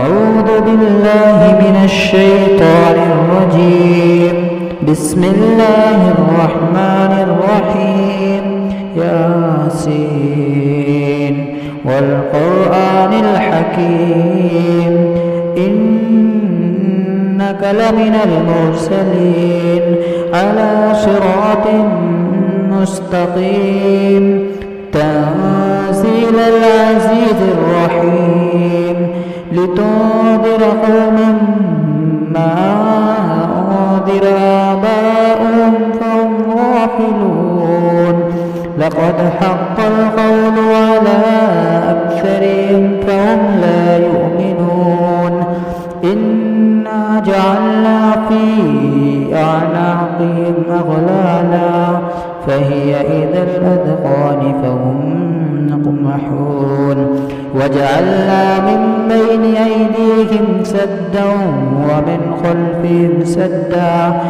أعوذ بالله من الشيطان الرجيم. بسم الله الرحمن الرحيم. ياسين والقرآن الحكيم إنك لمن المرسلين على صراط مستقيم تنزيل العزيز الرحيم لتنذر قوما ما أنذر آباؤهم فهم غافلون لقد حق القول على أكثرهم فهم لا يؤمنون إنا جعلنا في أعناقهم أغلالا فهي إلى الأذقان فهم مقمحون وجعلنا من بين أيديهم سدا ومن خلفهم سدا